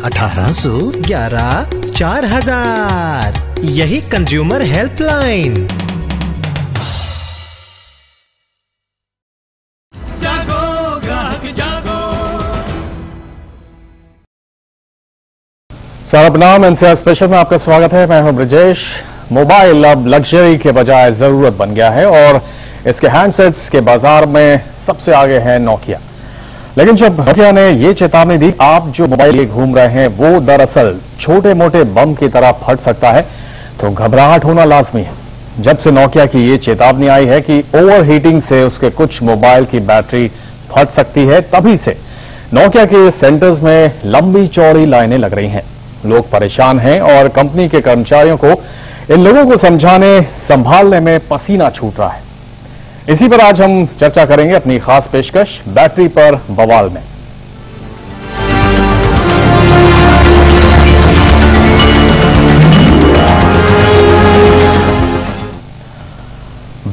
1811-4000। यही consumer helpline. जागो ग्राहक जागो। सलाम एनसीआर स्पेशल में आपका स्वागत है। मैं हूं ब्रजेश। मोबाइल अब लग्जरी के बजाय जरूरत बन गया है और इसके हैंडसेट्स के बाजार में सबसे आगे है नोकिया। लेकिन जब नोकिया ने यह चेतावनी दी आप जो मोबाइल लिए घूम रहे हैं वो दरअसल छोटे मोटे बम की तरह फट सकता है, तो घबराहट होना लाजमी है। जब से नोकिया की ये चेतावनी आई है कि ओवरहीटिंग से उसके कुछ मोबाइल की बैटरी फट सकती है, तभी से नोकिया के सेंटर्स में लंबी चौड़ी लाइनें लग रही हैं। लोग परेशान हैं और कंपनी के कर्मचारियों को इन लोगों को समझाने संभालने में पसीना छूट रहा है। इसी पर आज हम चर्चा करेंगे अपनी खास पेशकश बैटरी पर बवाल में।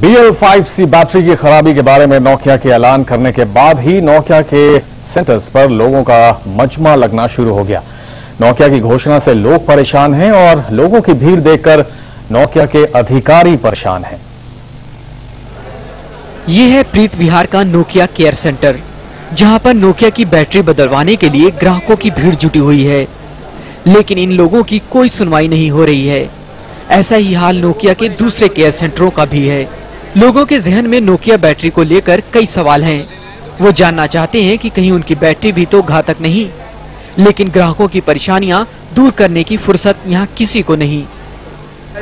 BL5C बैटरी की खराबी के बारे में नोकिया के ऐलान करने के बाद ही नोकिया के सेंटर्स पर लोगों का मजमा लगना शुरू हो गया। नोकिया की घोषणा से लोग परेशान हैं और लोगों की भीड़ देखकर नोकिया के अधिकारी परेशान हैं। ये है प्रीत विहार का नोकिया केयर सेंटर, जहां पर नोकिया की बैटरी बदलवाने के लिए ग्राहकों की भीड़ जुटी हुई है, लेकिन इन लोगों की कोई सुनवाई नहीं हो रही है। ऐसा ही हाल नोकिया के दूसरे केयर सेंटरों का भी है। लोगों के जहन में नोकिया बैटरी को लेकर कई सवाल हैं। वो जानना चाहते हैं कि कहीं उनकी बैटरी भी तो घातक नहीं, लेकिन ग्राहकों की परेशानियां दूर करने की फुर्सत यहाँ किसी को नहीं।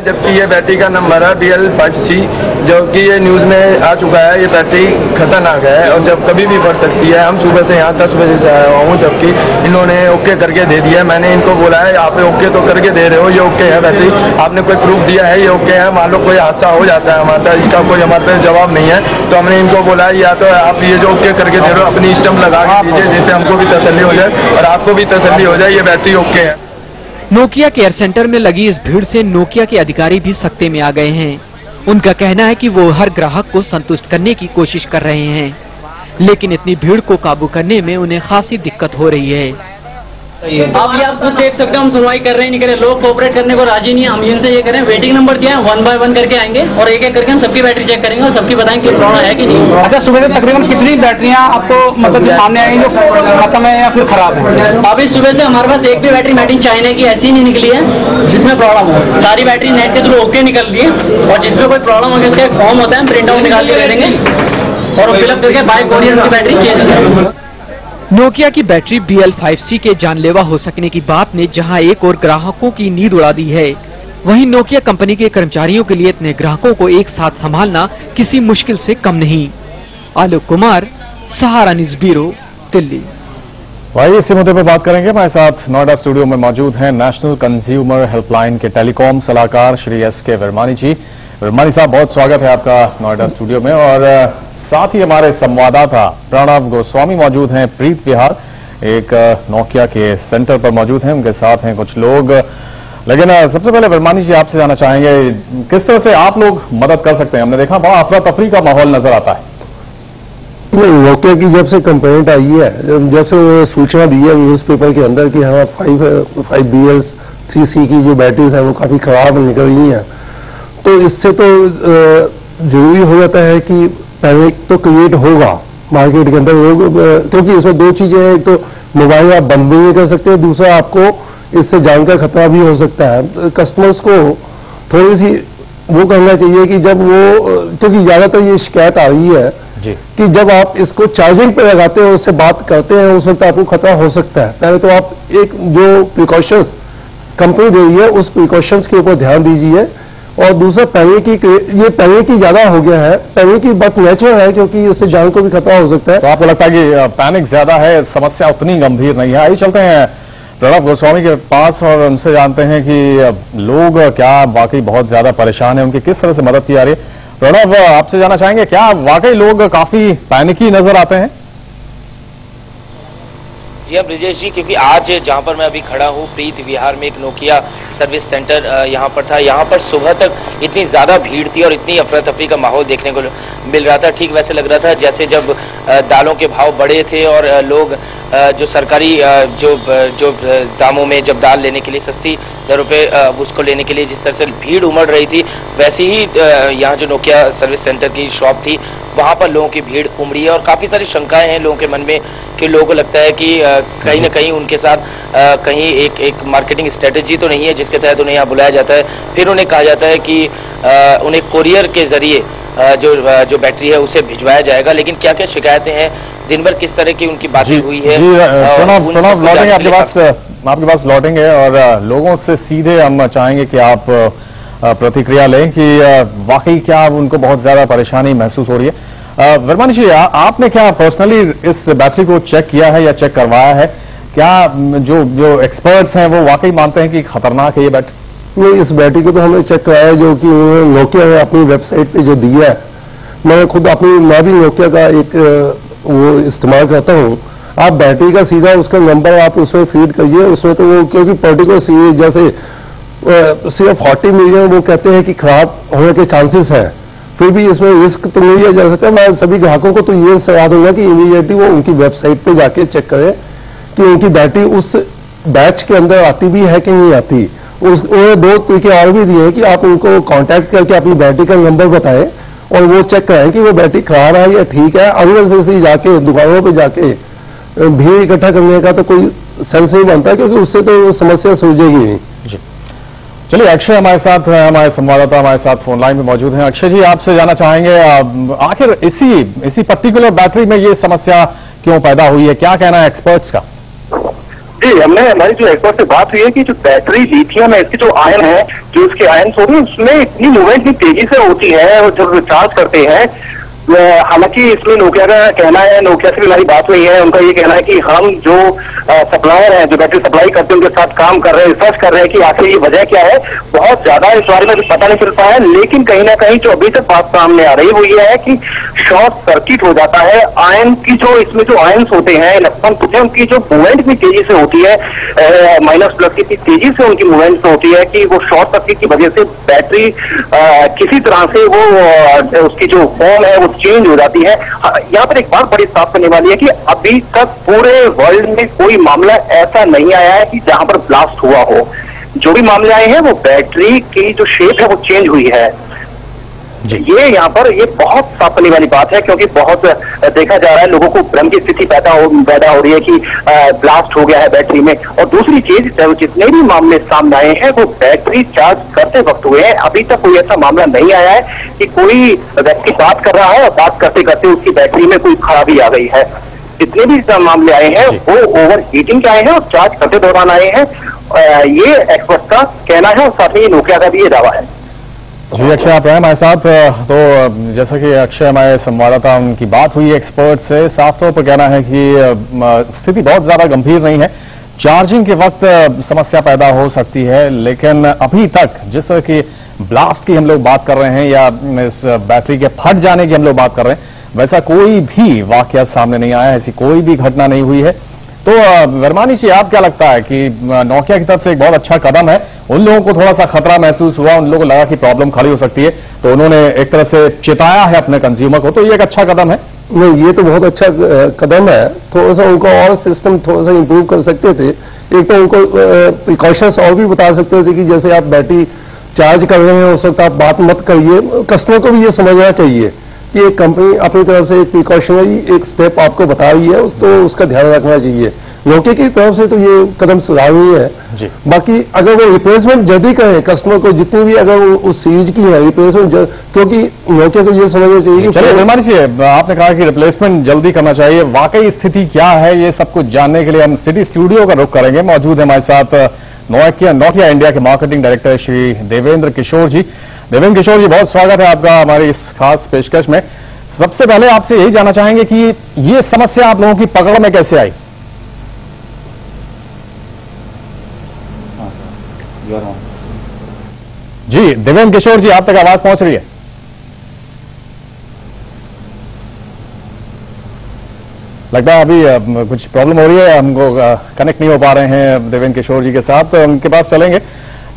जबकि ये बैटरी का नंबर है BL5C, जो कि ये न्यूज़ में आ चुका है। ये बैटरी खतरनाक है और जब कभी भी फट सकती है। हम सुबह से यहाँ 10 बजे से आया हुआ हूँ, जबकि इन्होंने ओके करके दे दिया। मैंने इनको बोला है आप ओके तो करके दे रहे हो, ये ओके है बैटरी, आपने कोई प्रूफ दिया है ये ओके है। मान लो कोई हादसा हो जाता है हमारा, इसका कोई हमारे पास जवाब नहीं है, तो हमने इनको बोला है या तो आप ये जो ओके करके दे रहे हो अपनी स्टम्प लगा के दीजिए, जिससे हमको भी तसल्ली हो जाए और आपको भी तसल्ली हो जाए ये बैटरी ओके है। नोकिया केयर सेंटर में लगी इस भीड़ से नोकिया के अधिकारी भी सख्ते में आ गए हैं। उनका कहना है कि वो हर ग्राहक को संतुष्ट करने की कोशिश कर रहे हैं, लेकिन इतनी भीड़ को काबू करने में उन्हें खासी दिक्कत हो रही है। आप ये आप खुद देख सकते हो, हम सुनवाई कर रहे हैं, नहीं कर रहे, लोग कोऑपरेट करने को राजी नहीं है। हम इनसे ये करें, वेटिंग नंबर दिया है, 1 बाय 1 करके आएंगे और एक एक करके हम सबकी बैटरी चेक करेंगे और सबकी बताएंगे कि प्रॉब्लम है कि नहीं। अच्छा, सुबह से तकरीबन कितनी बैटरियां आपको मतलब सामने आई जो खत्म है या फिर खराब है? अभी सुबह से हमारे पास एक भी बैटरी मेड इन चाइना की ऐसी नहीं निकली है जिसमें प्रॉब्लम हो। सारी बैटरी नेट के थ्रू ओके निकल रही है और जिसमें कोई प्रॉब्लम होगी उसका एक फॉर्म होता है, हम प्रिंट आउट निकाल के दे देंगे और फिलअप करके बाय कोरियर की बैटरी चेंज हो जाएगी। नोकिया की बैटरी BL5C के जानलेवा हो सकने की बात ने जहां एक और ग्राहकों की नींद उड़ा दी है, वहीं नोकिया कंपनी के कर्मचारियों के लिए इतने ग्राहकों को एक साथ संभालना किसी मुश्किल से कम नहीं। आलोक कुमार, सहारा न्यूज़ ब्यूरो, दिल्ली। वही इसी मुद्दे पर बात करेंगे। हमारे साथ नोएडा स्टूडियो में मौजूद हैं नेशनल कंज्यूमर हेल्पलाइन के टेलीकॉम सलाहकार श्री SK वर्मानी जी। वर्मानी साहब, बहुत स्वागत है आपका नोएडा स्टूडियो में। और साथ ही हमारे संवाददाता प्रणव गोस्वामी मौजूद हैं प्रीत विहार, एक नोकिया के सेंटर पर मौजूद हैं, उनके साथ हैं कुछ लोग। लेकिन सबसे पहले वर्मानी जी आपसे जानना चाहेंगे किस तरह से आप लोग मदद कर सकते हैं? हमने देखा बड़ा अफरा तफरी का माहौल नजर आता है। नोकिया की जब से कंप्लेंट आई है, जब से सूचना दी है न्यूज़पेपर के अंदर कि हाँ 5 BL3C की जो बैटरीज है वो काफी खराब निकल रही हैं, तो इससे तो जरूरी हो जाता है कि पैनिक तो क्रिएट होगा मार्केट के अंदर, क्योंकि इसमें दो चीजें हैं। एक तो मोबाइल आप बंद भी नहीं कर सकते, दूसरा आपको इससे जान का खतरा भी हो सकता है। कस्टमर्स को थोड़ी सी वो करना चाहिए कि जब वो, क्योंकि ज्यादातर ये शिकायत आ रही है जी कि जब आप इसको चार्जिंग पे लगाते हो, उससे बात करते हैं, उस वक्त आपको खतरा हो सकता है। पहले तो आप एक जो प्रिकॉशंस कंपनी दे रही है उस प्रिकॉशंस के ऊपर ध्यान दीजिए। और दूसरा पैनिक की ज्यादा हो गया है, पैनिक की बात नेचुरल है क्योंकि इससे जान को भी खतरा हो सकता है। तो आपको लगता है कि पैनिक ज्यादा है, समस्या उतनी गंभीर नहीं है? आइए चलते हैं प्रणव गोस्वामी के पास और उनसे जानते हैं कि लोग क्या वाकई बहुत ज्यादा परेशान है, उनकी किस तरह से मदद की जा रही है। प्रणव, आपसे जानना चाहेंगे क्या वाकई लोग काफी पैनिकी नजर आते हैं? जी हाँ ब्रिजेश जी, क्योंकि आज जहाँ पर मैं अभी खड़ा हूँ प्रीत विहार में एक नोकिया सर्विस सेंटर यहाँ पर था। यहाँ पर सुबह तक इतनी ज़्यादा भीड़ थी और इतनी अफरा तफरी का माहौल देखने को मिल रहा था। ठीक वैसे लग रहा था जैसे जब दालों के भाव बढ़े थे और लोग जो सरकारी जो दामों में जब दाल लेने के लिए सस्ती दरों पे उसको लेने के लिए जिस तरह से भीड़ उमड़ रही थी, वैसे ही यहाँ जो नोकिया सर्विस सेंटर की शॉप थी वहाँ पर लोगों की भीड़ उमड़ी है और काफ़ी सारी शंकाएं हैं लोगों के मन में कि लोगों को लगता है कि कहीं ना कहीं उनके साथ कहीं एक मार्केटिंग स्ट्रेटेजी तो नहीं है जिसके तहत उन्हें यहाँ बुलाया जाता है, फिर उन्हें कहा जाता है कि उन्हें कोरियर के जरिए जो बैटरी है उसे भिजवाया जाएगा। लेकिन क्या क्या शिकायतें हैं, दिन भर किस तरह की उनकी बातें हुई है, प्रणव लौटेंगे आपके पास लौटेंगे और लोगों से सीधे हम चाहेंगे कि आप प्रतिक्रिया लें कि वाकई क्या उनको बहुत ज्यादा परेशानी महसूस हो रही है। वर्मानी जी, आपने क्या पर्सनली इस बैटरी को चेक किया है या चेक करवाया है? क्या जो एक्सपर्ट्स हैं वो वाकई मानते हैं कि खतरनाक है ये बैटरी? नहीं, इस बैटरी को तो हमने चेक कराया जो कि नोकिया ने अपनी वेबसाइट पे जो दिया है। मैं भी नोकिया का एक वो इस्तेमाल करता हूँ। आप बैटरी का सीधा उसका नंबर आप उसमें फीड करिए, उसमें तो वो क्योंकि पर्टिकुलर जैसे सिर्फ 40 मिलियन वो कहते हैं कि खराब होने के चांसेस हैं, फिर भी इसमें रिस्क तो नहीं लिया जा सकता। मैं सभी ग्राहकों को तो ये सलाह दूंगा कि इमीडिएटली वो उनकी वेबसाइट पे जाके चेक करें कि उनकी बैटरी उस बैच के अंदर आती भी है कि नहीं आती। उन्होंने 2 तरीके और भी दिए हैं कि आप उनको कांटेक्ट करके अपनी बैटरी का नंबर बताएं और वो चेक करें कि वो बैटरी खराब है या ठीक है। अगर से जाके दुकानों पे जाके भीड़ इकट्ठा करने का तो कोई सेंस नहीं बनता, क्योंकि उससे तो समस्या सुलझेगी नहीं। जी चलिए, अक्षय हमारे साथ हैं, हमारे संवाददाता हमारे साथ फोन लाइन में मौजूद हैं। अक्षय जी, आपसे जानना चाहेंगे आखिर इसी पर्टिकुलर बैटरी में ये समस्या क्यों पैदा हुई है? क्या कहना है एक्सपर्ट्स का? जी, हमारी जो एक्सपर्ट से बात हुई है कि जो बैटरी लिथियम है, इसकी जो आयन है, जो इसके आयन होती है उसमें इतनी मूवमेंट इतनी तेजी से होती है और जब चार्ज करते हैं, हालांकि इसमें नोकिया का कहना है, नोकिया से भी हमारी बात हुई है, उनका ये कहना है कि हम जो सप्लायर हैं, जो बैटरी सप्लाई करते हैं, उनके साथ काम कर रहे हैं, रिसर्च कर रहे हैं कि आखिर ये वजह क्या है। बहुत ज्यादा इस बारे में भी पता नहीं चल पाया, लेकिन कहीं ना कहीं जो अभी तक बात सामने आ रही है वो ये है कि शॉर्ट सर्किट हो जाता है। आयन की जो इसमें जो आयन्स होते हैं, इलेक्ट्रॉन होते हैं, उनकी जो मूवमेंट इतनी तेजी से होती है, माइनस प्लस की तेजी से उनकी मूवमेंट होती है कि वो शॉर्ट सर्किट की वजह से बैटरी किसी तरह से वो उसकी जो फॉर्म है वो चेंज हो जाती है। यहाँ पर एक बात बड़ी साफ करने वाली है कि अभी तक पूरे वर्ल्ड में कोई मामला ऐसा नहीं आया है कि जहां पर ब्लास्ट हुआ हो। जो भी मामले आए हैं वो बैटरी की जो शेप है वो चेंज हुई है। ये यहाँ पर ये बहुत साफ करने वाली बात है, क्योंकि बहुत देखा जा रहा है, लोगों को भ्रम की स्थिति पैदा हो रही है कि ब्लास्ट हो गया है बैटरी में। और दूसरी चीज, जितने भी मामले सामने आए हैं वो बैटरी चार्ज करते वक्त हुए हैं। अभी तक कोई ऐसा मामला नहीं आया है कि कोई व्यक्ति बात कर रहा है और बात करते करते उसकी बैटरी में कोई खराबी आ गई है। जितने भी मामले आए हैं वो ओवर हीटिंग के आए हैं और चार्ज करते दौरान आए हैं। ये एक्सपर्ट का कहना है और साथ ही नोकिया का भी ये दावा है। जी अक्षय, आप हैं हमारे साथ। तो जैसा कि अक्षय हमारे संवाददाता, उनकी बात हुई एक्सपर्ट से, साफ तौर पर कहना है कि स्थिति बहुत ज्यादा गंभीर नहीं है। चार्जिंग के वक्त समस्या पैदा हो सकती है, लेकिन अभी तक जिस तरह की ब्लास्ट की हम लोग बात कर रहे हैं या इस बैटरी के फट जाने की हम लोग बात कर रहे हैं, वैसा कोई भी वाकया सामने नहीं आया, ऐसी कोई भी घटना नहीं हुई है। तो वर्मानी जी, आप क्या लगता है कि नोकिया की तरफ से एक बहुत अच्छा कदम है? उन लोगों को थोड़ा सा खतरा महसूस हुआ, उन लोगों को लगा कि प्रॉब्लम खड़ी हो सकती है, तो उन्होंने एक तरह से चेताया है अपने कंज्यूमर को, तो ये एक अच्छा कदम है। नहीं, ये तो बहुत अच्छा कदम है। थोड़ा सा उनको और सिस्टम थोड़ा सा इंप्रूव कर सकते थे। एक तो उनको प्रिकॉशंस और भी बता सकते थे कि जैसे आप बैटरी चार्ज कर रहे हैं उस वक्त आप बात मत करिए। कस्टमर को भी ये समझना चाहिए कि एक कंपनी अपनी तरफ से एक प्रिकॉशनरी एक स्टेप आपको बता रही है, तो उसका ध्यान रखना चाहिए। नोकिया की तरफ से तो ये कदम सुधारनीय है जी। बाकी अगर वो रिप्लेसमेंट जल्दी करें, कस्टमर को जितनी भी अगर उस सीरीज की है रिप्लेसमेंट, क्योंकि नोकिया को ये समझना चाहिए कि चलिए वर्मानी जी, आपने कहा कि रिप्लेसमेंट जल्दी करना चाहिए, वाकई स्थिति क्या है ये सब कुछ जानने के लिए हम सिटी स्टूडियो का रुख करेंगे। मौजूद है हमारे साथ नोकिया इंडिया के मार्केटिंग डायरेक्टर श्री देवेंद्र किशोर जी। देवेंद्र किशोर जी, बहुत स्वागत है आपका हमारी इस खास पेशकश में। सबसे पहले आपसे यही जानना चाहेंगे कि ये समस्या आप लोगों की पकड़ में कैसे आई? जी देवेंद्र किशोर जी, आप तक आवाज पहुंच रही है? लगता है अभी कुछ प्रॉब्लम हो रही है, हमको कनेक्ट नहीं हो पा रहे हैं देवेंद्र किशोर जी के साथ, तो उनके पास चलेंगे।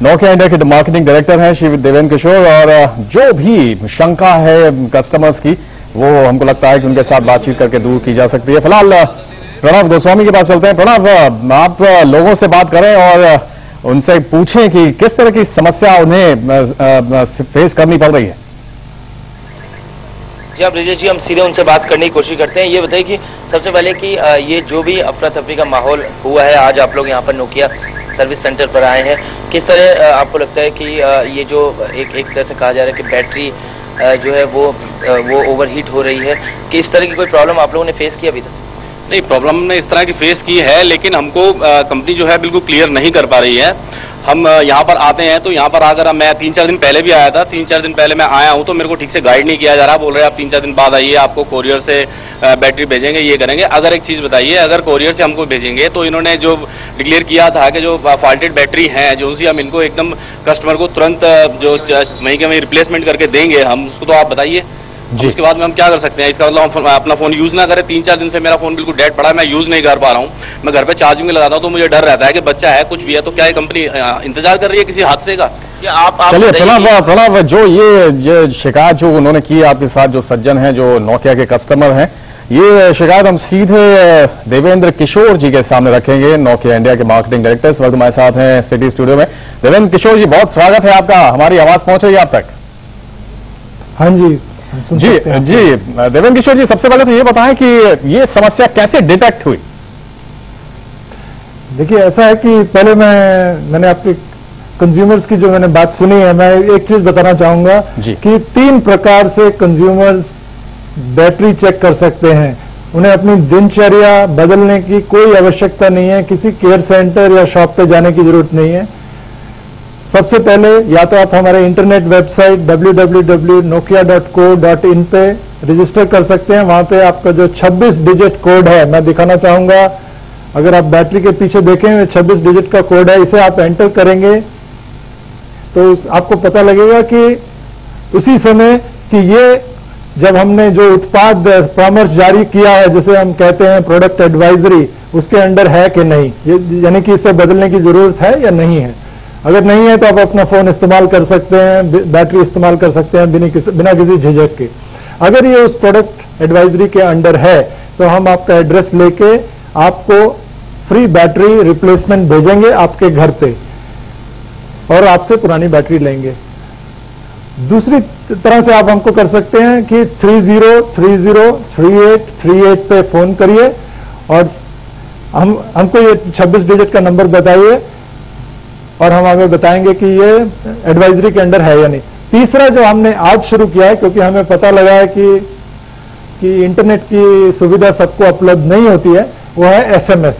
नोकिया इंडिया के मार्केटिंग डायरेक्टर हैं श्री देवेंद्र किशोर, और जो भी शंका है कस्टमर्स की वो हमको लगता है कि उनके साथ बातचीत करके दूर की जा सकती है। फिलहाल प्रणव गोस्वामी के पास चलते हैं। प्रणव, आप लोगों से बात करें और उनसे पूछें कि किस तरह की समस्या उन्हें फेस करनी पड़ रही है। जी हाँ ब्रिजेश जी, हम सीधे उनसे बात करने की कोशिश करते हैं। ये बताइए कि सबसे पहले कि ये जो भी अफरा तफरी का माहौल हुआ है, आज आप लोग यहाँ पर नोकिया सर्विस सेंटर पर आए हैं, किस तरह आपको लगता है कि ये जो एक तरह से कहा जा रहा है कि बैटरी जो है वो ओवरहीट हो रही है, कि इस तरह की कोई प्रॉब्लम आप लोगों ने फेस की अभी तक? नहीं, प्रॉब्लम ने इस तरह की फेस की है, लेकिन हमको कंपनी जो है बिल्कुल क्लियर नहीं कर पा रही है। हम यहाँ पर आते हैं तो यहाँ पर आकर मैं 3-4 दिन पहले भी आया था, 3-4 दिन पहले मैं आया हूँ तो मेरे को ठीक से गाइड नहीं किया जा रहा। बोल रहे हैं आप 3-4 दिन बाद आइए, आपको कोरियर से बैटरी भेजेंगे, ये करेंगे। अगर एक चीज़ बताइए, अगर कोरियर से हमको भेजेंगे तो इन्होंने जो डिक्लेयर किया था कि जो फॉल्टेड बैटरी हैं जो उनसे हम इनको एकदम कस्टमर को तुरंत जो वहीं के वहीं रिप्लेसमेंट करके देंगे हम, उसको तो आप बताइए। उसके बाद में हम क्या कर सकते हैं? इसका मतलब हम अपना फोन यूज ना करें। 3-4 दिन से मेरा फोन बिल्कुल डेड पड़ा है, मैं यूज नहीं कर पा रहा हूँ। मैं घर पे चार्जिंग में लगाता हूँ तो मुझे डर रहता है कि बच्चा है, कुछ भी है, तो क्या ये कंपनी इंतजार कर रही है किसी हादसे का? चलिए प्रणव, जो ये शिकायत जो उन्होंने की आपके साथ, जो सज्जन हैं, जो नोकिया के कस्टमर हैं, ये शिकायत हम सीधे देवेंद्र किशोर जी के सामने रखेंगे, नोकिया इंडिया के मार्केटिंग डायरेक्टर। इस वक्त हमारे साथ हैं सिटी स्टूडियो में। देवेंद्र किशोर जी, बहुत स्वागत है आपका। हमारी आवाज पहुंच रही है आप तक? हाँ जी जी देवेंद्र किशोर जी, सबसे पहले तो ये बताएं कि ये समस्या कैसे डिटेक्ट हुई? देखिए, ऐसा है कि पहले मैंने आपके कंज्यूमर्स की जो मैंने बात सुनी है, मैं एक चीज बताना चाहूंगा कि 3 प्रकार से कंज्यूमर्स बैटरी चेक कर सकते हैं। उन्हें अपनी दिनचर्या बदलने की कोई आवश्यकता नहीं है, किसी केयर सेंटर या शॉप पे जाने की जरूरत नहीं है। सबसे पहले या तो आप हमारे इंटरनेट वेबसाइट www.nokia.co.in पे रजिस्टर कर सकते हैं। वहां पे आपका जो 26 डिजिट कोड है, मैं दिखाना चाहूंगा, अगर आप बैटरी के पीछे देखें 26 डिजिट का कोड है, इसे आप एंटर करेंगे तो आपको पता लगेगा कि उसी समय कि ये जब हमने जो उत्पाद परामर्श जारी किया है, जिसे हम कहते हैं प्रोडक्ट एडवाइजरी, उसके अंडर है कि नहीं, यानी कि इसे बदलने की जरूरत है या नहीं है। अगर नहीं है तो आप अपना फोन इस्तेमाल कर सकते हैं, बैटरी इस्तेमाल कर सकते हैं बिना किसी झिझक के। अगर ये उस प्रोडक्ट एडवाइजरी के अंडर है तो हम आपका एड्रेस लेके आपको फ्री बैटरी रिप्लेसमेंट भेजेंगे आपके घर पे और आपसे पुरानी बैटरी लेंगे। दूसरी तरह से आप हमको कर सकते हैं कि 30303838 पे फोन करिए और हमको ये 26 डिजिट का नंबर बताइए और हम हमें बताएंगे कि ये एडवाइजरी के अंडर है या नहीं। तीसरा जो हमने आज शुरू किया है, क्योंकि हमें पता लगा है कि इंटरनेट की सुविधा सबको उपलब्ध नहीं होती है, वो है एसएमएस।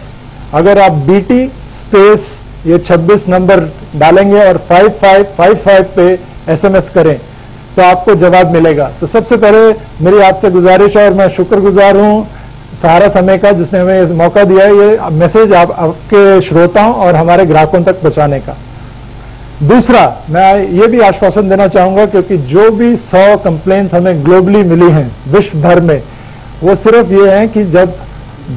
अगर आप BT स्पेस ये 26 नंबर डालेंगे और 5555 पे एसएमएस करें तो आपको जवाब मिलेगा। तो सबसे पहले मेरी आपसे गुजारिश है और मैं शुक्रगुजार हूं सहारा समय का, जिसने हमें इस मौका दिया है ये मैसेज आपके श्रोताओं और हमारे ग्राहकों तक पहुंचाने का। दूसरा, मैं ये भी आश्वासन देना चाहूंगा, क्योंकि जो भी 100 कंप्लेंट्स हमें ग्लोबली मिली हैं विश्व भर में, वो सिर्फ ये है कि जब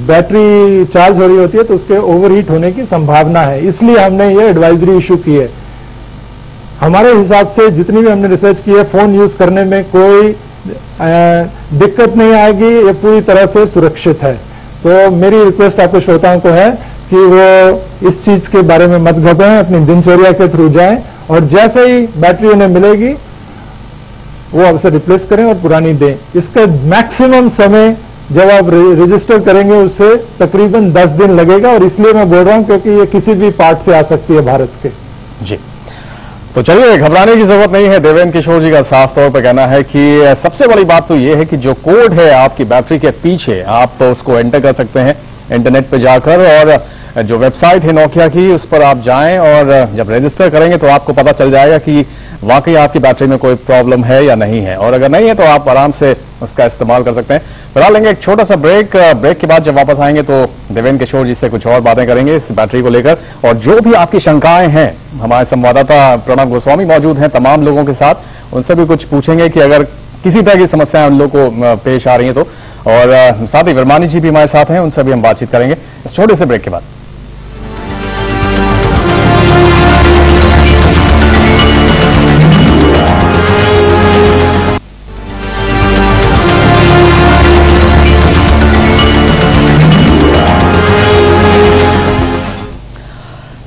बैटरी चार्ज हो रही होती है तो उसके ओवरहीट होने की संभावना है, इसलिए हमने ये एडवाइजरी इशू की है। हमारे हिसाब से जितनी भी हमने रिसर्च की है, फोन यूज करने में कोई दिक्कत नहीं आएगी, ये पूरी तरह से सुरक्षित है। तो मेरी रिक्वेस्ट आपके श्रोताओं को है कि वो इस चीज के बारे में मत घबराएं, अपनी दिनचर्या के थ्रू जाएं और जैसे ही बैटरी उन्हें मिलेगी वो आपसे रिप्लेस करें और पुरानी दें। इसका मैक्सिमम समय जब आप रजिस्टर करेंगे उससे तकरीबन 10 दिन लगेगा, और इसलिए मैं बोल रहा हूं क्योंकि ये किसी भी पार्ट से आ सकती है भारत के। जी, तो चलिए, घबराने की जरूरत नहीं है। देवेंद्र किशोर जी का साफ तौर पर कहना है कि सबसे बड़ी बात तो ये है कि जो कोड है आपकी बैटरी के पीछे, आप तो उसको एंटर कर सकते हैं इंटरनेट पे जाकर, और जो वेबसाइट है नोकिया की उस पर आप जाएं और जब रजिस्टर करेंगे तो आपको पता चल जाएगा कि वाकई आपकी बैटरी में कोई प्रॉब्लम है या नहीं है, और अगर नहीं है तो आप आराम से उसका इस्तेमाल कर सकते हैं। फिलहाल लेंगे एक छोटा सा ब्रेक के बाद जब वापस आएंगे तो देवेंद्र किशोर जी से कुछ और बातें करेंगे इस बैटरी को लेकर, और जो भी आपकी शंकाएं हैं, हमारे संवाददाता प्रणव गोस्वामी मौजूद हैं तमाम लोगों के साथ, उनसे भी कुछ पूछेंगे कि अगर किसी तरह की समस्याएं उन लोगों को पेश आ रही हैं तो, और साथ ही वर्मानी जी भी हमारे साथ हैं, उनसे भी हम बातचीत करेंगे इस छोटे से ब्रेक के बाद।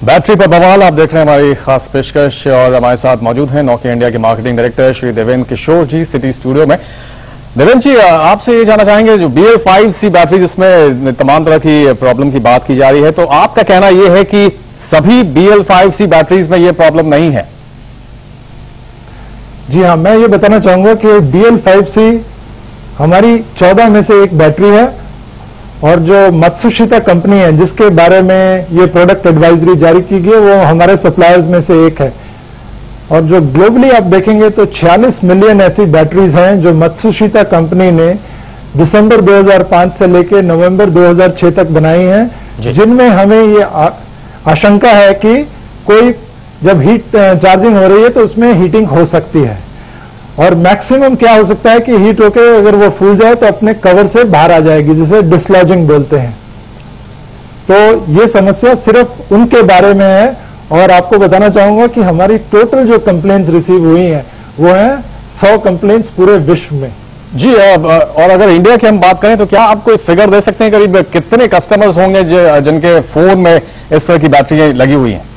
बैटरी पर बवाल, आप देख रहे हैं हमारी खास पेशकश और हमारे साथ मौजूद हैं नोकिया इंडिया के मार्केटिंग डायरेक्टर श्री देवेंद्र किशोर जी सिटी स्टूडियो में। देवेंद्र जी, आपसे ये जानना चाहेंगे जो BL5C बैटरी जिसमें तमाम तरह की प्रॉब्लम की बात की जा रही है, तो आपका कहना यह है कि सभी BL5C बैटरीज में ये प्रॉब्लम नहीं है? जी हाँ, मैं ये बताना चाहूंगा कि BL5C हमारी 14 में से एक बैटरी है और जो मत्सुशिता कंपनी है जिसके बारे में ये प्रोडक्ट एडवाइजरी जारी की गई वो हमारे सप्लायर्स में से एक है। और जो ग्लोबली आप देखेंगे तो 46 मिलियन ऐसी बैटरीज हैं जो मत्सुशिता कंपनी ने दिसंबर 2005 से लेकर नवंबर 2006 तक बनाई हैं, जिनमें हमें ये आशंका है कि कोई जब हीट चार्जिंग हो रही है तो उसमें हीटिंग हो सकती है और मैक्सिमम क्या हो सकता है कि हीट होकर अगर वो फूल जाए तो अपने कवर से बाहर आ जाएगी, जिसे डिसलॉजिंग बोलते हैं। तो ये समस्या सिर्फ उनके बारे में है और आपको बताना चाहूंगा कि हमारी टोटल जो कंप्लेंट्स रिसीव हुई हैं वो हैं 100 कंप्लेंट्स पूरे विश्व में। जी, और अगर इंडिया की हम बात करें तो क्या आप कोई फिगर दे सकते हैं करीब कितने कस्टमर्स होंगे जिनके फोन में इस तरह की बैटरियां लगी हुई हैं?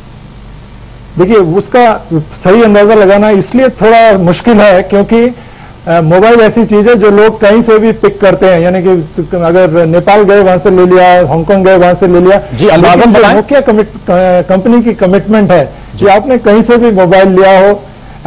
देखिए, उसका सही अंदाजा लगाना इसलिए थोड़ा मुश्किल है क्योंकि मोबाइल ऐसी चीज है जो लोग कहीं से भी पिक करते हैं, यानी कि अगर नेपाल गए वहां से ले लिया, हांगकांग गए वहां से ले लिया। जी, अंदाजा बताएं। नोकिया कंपनी की कमिटमेंट है कि आपने कहीं से भी मोबाइल लिया हो,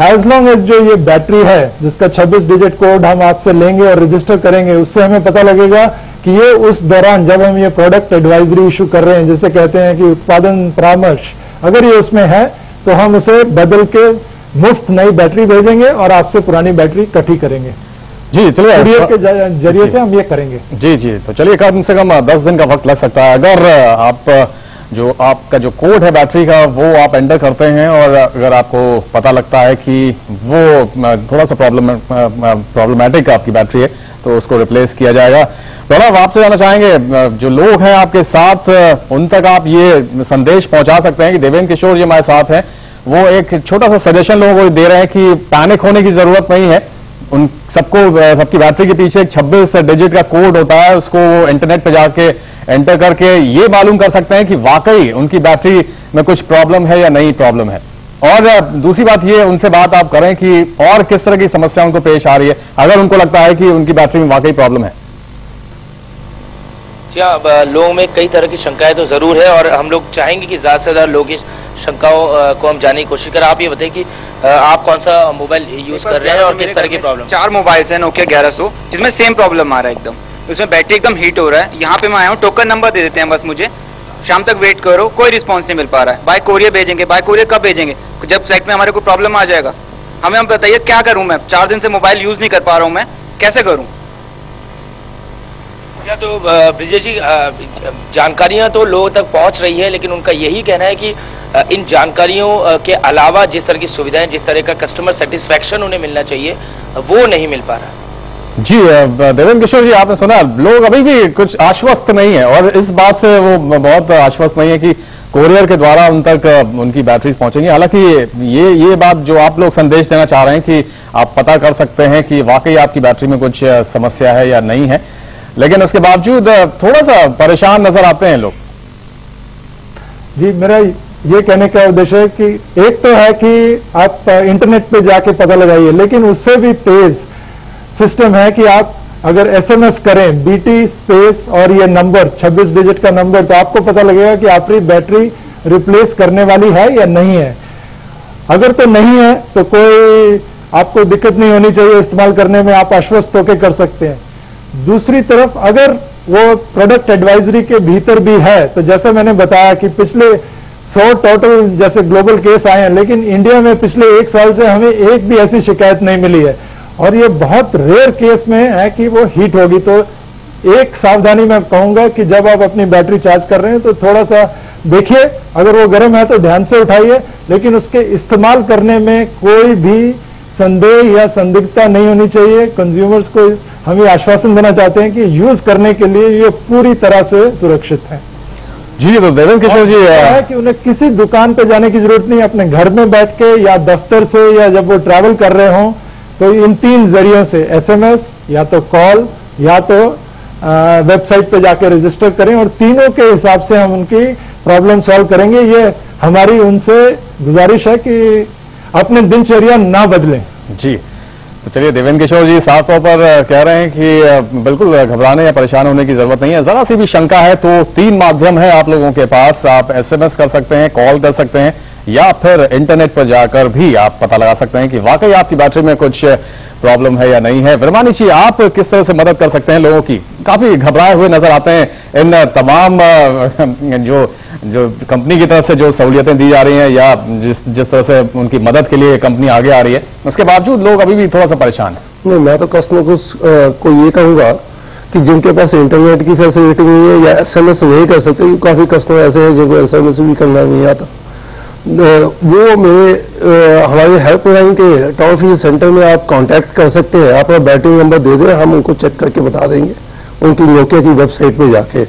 एज लॉन्ग एज जो ये बैटरी है जिसका 26 डिजिट कोड हम आपसे लेंगे और रजिस्टर करेंगे, उससे हमें पता लगेगा कि ये उस दौरान जब हम ये प्रोडक्ट एडवाइजरी इशू कर रहे हैं, जिसे कहते हैं कि उत्पादन परामर्श, अगर ये उसमें है तो हम उसे बदल के मुफ्त नई बैटरी भेजेंगे और आपसे पुरानी बैटरी इकट्ठी करेंगे। जी, चलिए कुरियर के जरिए से हम ये करेंगे। जी जी, तो चलिए कम से कम 10 दिन का वक्त लग सकता है। अगर आपका जो कोड है बैटरी का वो आप एंटर करते हैं और अगर आपको पता लगता है कि वो थोड़ा सा प्रॉब्लमेटिक आपकी बैटरी है तो उसको रिप्लेस किया जाएगा। प्रणव, आपसे जानना चाहेंगे जो लोग हैं आपके साथ, उन तक आप ये संदेश पहुंचा सकते हैं कि देवेंद्र किशोर जी हमारे साथ हैं, वो एक छोटा सा सजेशन लोगों को दे रहे हैं कि पैनिक होने की जरूरत नहीं है। उन सबकी बैटरी के पीछे एक 26 डिजिट का कोड होता है, उसको वो इंटरनेट पे जाके एंटर करके ये मालूम कर सकते हैं कि वाकई उनकी बैटरी में कुछ प्रॉब्लम है या नहीं प्रॉब्लम है। और दूसरी बात ये उनसे बात आप करें कि और किस तरह की समस्या उनको पेश आ रही है अगर उनको लगता है कि उनकी बैटरी में वाकई प्रॉब्लम है। लोगों में कई तरह की शंकाएं तो जरूर है और हम लोग चाहेंगे कि ज्यादा से ज्यादा लोग इस शंकाओं को हम जानने की कोशिश करें। आप ये बताइए कि आप कौन सा मोबाइल यूज कर रहे हैं और किस तरह की प्रॉब्लम? 4 मोबाइल्स हैं नोकिया 1100 जिसमें सेम प्रॉब्लम आ रहा है, एकदम उसमें बैटरी एकदम हीट हो रहा है। यहाँ पे मैं आया हूँ, टोकन नंबर दे देते हैं बस मुझे, शाम तक वेट करो, कोई रिस्पॉन्स नहीं मिल पा रहा है। बाय कोरियर भेजेंगे, बाय कोरियर कब भेजेंगे? जब साइट में हमारे को प्रॉब्लम आ जाएगा। हमें हम बताइए क्या करूँ मैं? 4 दिन से मोबाइल यूज नहीं कर पा रहा हूँ, मैं कैसे करूँ? तो ब्रिजेश जी, जानकारियां तो लोगों तक पहुंच रही है, लेकिन उनका यही कहना है कि इन जानकारियों के अलावा जिस तरह की सुविधाएं, जिस तरह का कस्टमर सेटिस्फैक्शन उन्हें मिलना चाहिए, वो नहीं मिल पा रहा। जी देवेंद्र किशोर जी, आपने सुना लोग अभी भी कुछ आश्वस्त नहीं है और इस बात से वो बहुत आश्वस्त नहीं है कि कोरियर के द्वारा उन तक उनकी बैटरी पहुंचेंगी। हालांकि ये बात जो आप लोग संदेश देना चाह रहे हैं कि आप पता कर सकते हैं कि वाकई आपकी बैटरी में कुछ समस्या है या नहीं है, लेकिन उसके बावजूद थोड़ा सा परेशान नजर आते हैं लोग। जी, मेरा ये कहने का उद्देश्य है कि एक तो है कि आप इंटरनेट पे जाके पता लगाइए, लेकिन उससे भी तेज सिस्टम है कि आप अगर एसएमएस करें BT स्पेस और ये नंबर 26 डिजिट का नंबर, तो आपको पता लगेगा कि आपकी बैटरी रिप्लेस करने वाली है या नहीं है। अगर तो नहीं है तो कोई आपको दिक्कत नहीं होनी चाहिए इस्तेमाल करने में, आप आश्वस्त होकर कर सकते हैं। दूसरी तरफ अगर वो प्रोडक्ट एडवाइजरी के भीतर भी है तो जैसे मैंने बताया कि पिछले 100 टोटल जैसे ग्लोबल केस आए हैं, लेकिन इंडिया में पिछले 1 साल से हमें एक भी ऐसी शिकायत नहीं मिली है और ये बहुत रेयर केस में है कि वो हीट होगी। तो एक सावधानी मैं कहूंगा कि जब आप अपनी बैटरी चार्ज कर रहे हैं तो थोड़ा सा देखिए, अगर वो गर्म है तो ध्यान से उठाइए, लेकिन उसके इस्तेमाल करने में कोई भी संदेह या संदिग्धता नहीं होनी चाहिए। कंज्यूमर्स को हम ये आश्वासन देना चाहते हैं कि यूज करने के लिए ये पूरी तरह से सुरक्षित है। जी, तो देवेंद्र किशोर जी है कि उन्हें किसी दुकान पे जाने की जरूरत नहीं, अपने घर में बैठ के या दफ्तर से या जब वो ट्रैवल कर रहे हों तो इन 3 जरियों से SMS या तो कॉल या तो वेबसाइट पे जाके रजिस्टर करें और तीनों के हिसाब से हम उनकी प्रॉब्लम सॉल्व करेंगे। ये हमारी उनसे गुजारिश है कि अपने दिनचर्या ना बदलें। जी, तो चलिए देवेंद्र किशोर जी साफ तौर पर कह रहे हैं कि बिल्कुल घबराने या परेशान होने की जरूरत नहीं है। जरा सी भी शंका है तो 3 माध्यम है आप लोगों के पास। आप SMS कर सकते हैं, कॉल कर सकते हैं, या फिर इंटरनेट पर जाकर भी आप पता लगा सकते हैं कि वाकई आपकी बैटरी में कुछ प्रॉब्लम है या नहीं है। वर्मानी जी, आप किस तरह से मदद कर सकते हैं लोगों की? काफी घबराए हुए नजर आते हैं इन तमाम जो कंपनी की तरफ से जो सहूलियतें दी जा रही हैं या जिस तरह से उनकी मदद के लिए कंपनी आगे आ रही है, उसके बावजूद लोग अभी भी थोड़ा सा परेशान है। नहीं, मैं तो कस्टमर को ये कहूंगा कि जिनके पास इंटरनेट की फैसिलिटी नहीं है या SMS नहीं कर सकते, काफी कस्टमर ऐसे हैं जिनको SMS भी करना नहीं आता, वो हमारे हेल्पलाइन के टोल फ्री सेंटर में आप कांटेक्ट कर सकते हैं। आप बैटरी नंबर दे दें, हम उनको चेक करके बता देंगे उनकी नोकिया की वेबसाइट पे जाके।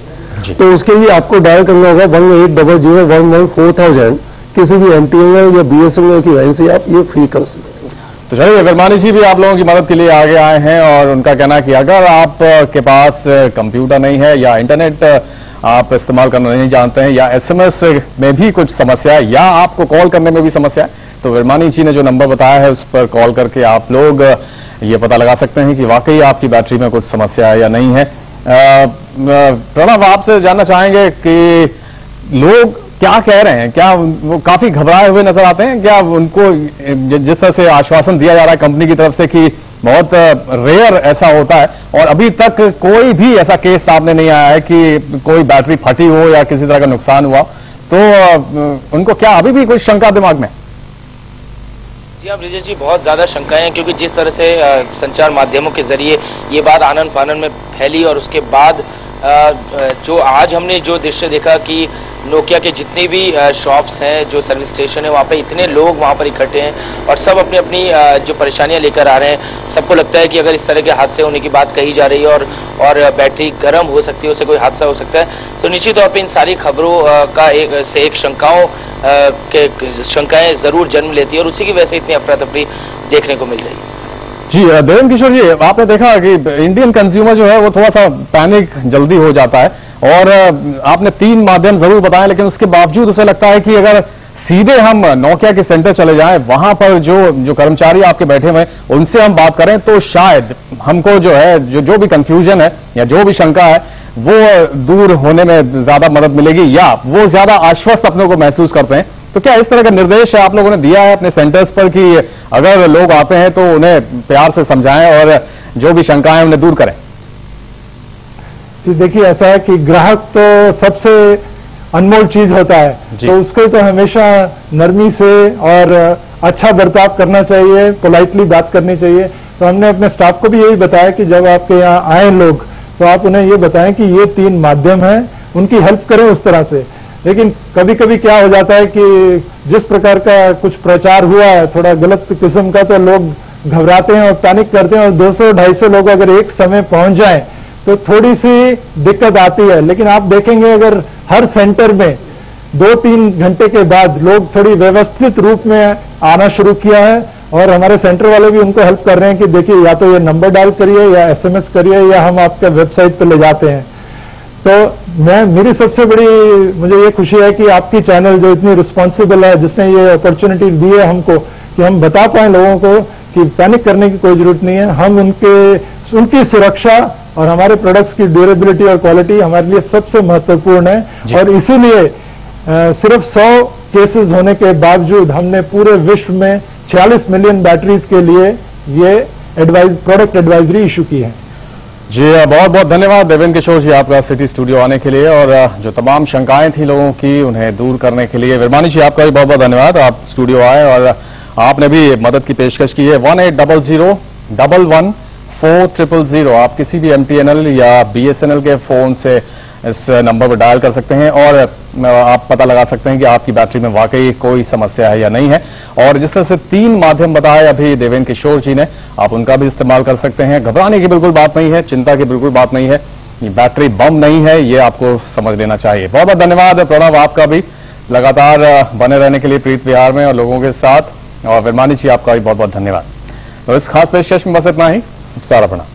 तो उसके लिए आपको डायल करना होगा 1800114000। किसी भी MTNL या BSNL की लाइन से आप ये फ्री कर सकते हैं। तो चलिए, वर्मानी जी भी आप लोगों की मदद के लिए आगे आए हैं और उनका कहना है कि अगर आपके पास कंप्यूटर नहीं है या इंटरनेट आप इस्तेमाल करना नहीं जानते हैं या SMS में भी कुछ समस्या है या आपको कॉल करने में भी समस्या है, तो वर्मानी जी ने जो नंबर बताया है उस पर कॉल करके आप लोग ये पता लगा सकते हैं कि वाकई आपकी बैटरी में कुछ समस्या है या नहीं है। प्रणव, आपसे जानना चाहेंगे कि लोग क्या कह रहे हैं? क्या वो काफी घबराए हुए नजर आते हैं? क्या उनको जिस तरह से आश्वासन दिया जा रहा है कंपनी की तरफ से कि बहुत रेयर ऐसा होता है और अभी तक कोई भी ऐसा केस सामने नहीं आया है कि कोई बैटरी फटी हो या किसी तरह का नुकसान हुआ, तो उनको क्या अभी भी कोई शंका दिमाग में? जी हाँ ब्रिजेश जी, बहुत ज़्यादा शंकाएं हैं क्योंकि जिस तरह से संचार माध्यमों के जरिए ये बात आनन फानन में फैली और उसके बाद जो आज हमने जो दृश्य देखा कि नोकिया के जितने भी शॉप्स हैं, जो सर्विस स्टेशन है, वहाँ पे इतने लोग वहाँ पर इकट्ठे हैं और सब अपनी अपनी जो परेशानियाँ लेकर आ रहे हैं। सबको लगता है कि अगर इस तरह के हादसे होने की बात कही जा रही है और बैटरी गर्म हो सकती है, उससे कोई हादसा हो सकता है, तो निश्चित तौर पर इन सारी खबरों का एक शंकाएं जरूर जन्म लेती है और उसी की वजह से इतनी अफरा तफरी देखने को मिल रही है। जी देवेंद्र किशोर जी, आपने देखा कि इंडियन कंज्यूमर जो है वो थोड़ा सा पैनिक जल्दी हो जाता है और आपने 3 माध्यम जरूर बताए, लेकिन उसके बावजूद उसे लगता है कि अगर सीधे हम नोकिया के सेंटर चले जाएं, वहां पर जो कर्मचारी आपके बैठे हुए हैं उनसे हम बात करें तो शायद हमको जो है जो भी कंफ्यूजन है या जो भी शंका है वो दूर होने में ज्यादा मदद मिलेगी या वो ज्यादा आश्वस्त अपने को महसूस करते हैं। तो क्या इस तरह का निर्देश आप लोगों ने दिया है अपने सेंटर्स पर कि अगर लोग आते हैं तो उन्हें प्यार से समझाएं और जो भी शंकाएं उन्हें दूर करें? देखिए, ऐसा है कि ग्राहक तो सबसे अनमोल चीज होता है, तो उसको तो हमेशा नरमी से और अच्छा बर्ताव करना चाहिए, पोलाइटली बात करनी चाहिए। तो हमने अपने स्टाफ को भी यही बताया कि जब आपके यहाँ आए लोग तो आप उन्हें ये बताएं कि ये 3 माध्यम हैं, उनकी हेल्प करें उस तरह से। लेकिन कभी कभी क्या हो जाता है कि जिस प्रकार का कुछ प्रचार हुआ है थोड़ा गलत किस्म का, तो लोग घबराते हैं और पैनिक करते हैं और 200-250 लोग अगर एक समय पहुंच जाएं तो थोड़ी सी दिक्कत आती है। लेकिन आप देखेंगे अगर हर सेंटर में 2-3 घंटे के बाद लोग थोड़ी व्यवस्थित रूप में आना शुरू किया है और हमारे सेंटर वाले भी उनको हेल्प कर रहे हैं कि देखिए या तो ये नंबर डायल करिए या SMS करिए या हम आपके वेबसाइट पर ले जाते हैं। तो मेरी सबसे बड़ी मुझे ये खुशी है कि आपकी चैनल जो इतनी रिस्पॉन्सिबल है, जिसने ये अपॉर्चुनिटी दी है हमको कि हम बता पाए लोगों को कि पैनिक करने की कोई जरूरत नहीं है। हम उनकी सुरक्षा और हमारे प्रोडक्ट्स की ड्यूरेबिलिटी और क्वालिटी हमारे लिए सबसे महत्वपूर्ण है और इसीलिए सिर्फ 100 केसेस होने के बावजूद हमने पूरे विश्व में 46 मिलियन बैटरीज के लिए ये प्रोडक्ट एडवाइजरी इशू की है। जी बहुत बहुत धन्यवाद देवेंद्र किशोर जी आपका सिटी स्टूडियो आने के लिए और जो तमाम शंकाएं थी लोगों की उन्हें दूर करने के लिए। वर्मानी जी आपका भी बहुत बहुत धन्यवाद, आप स्टूडियो आए और आपने भी मदद की पेशकश की है। 1800111400 आप किसी भी MTNL या BSNL के फोन से इस नंबर पर डायल कर सकते हैं और आप पता लगा सकते हैं कि आपकी बैटरी में वाकई कोई समस्या है या नहीं है। और जिस तरह से 3 माध्यम बताए अभी देवेंद्र किशोर जी ने, आप उनका भी इस्तेमाल कर सकते हैं। घबराने की बिल्कुल बात नहीं है, चिंता की बिल्कुल बात नहीं है, ये बैटरी बम नहीं है, ये आपको समझ लेना चाहिए। बहुत बहुत धन्यवाद प्रणव, आपका भी लगातार बने रहने के लिए प्रीत विहार में और लोगों के साथ, और वर्मानी जी आपका भी बहुत बहुत धन्यवाद। तो इस खास पेशकश में बस इतना ही। सारा प्रणाम।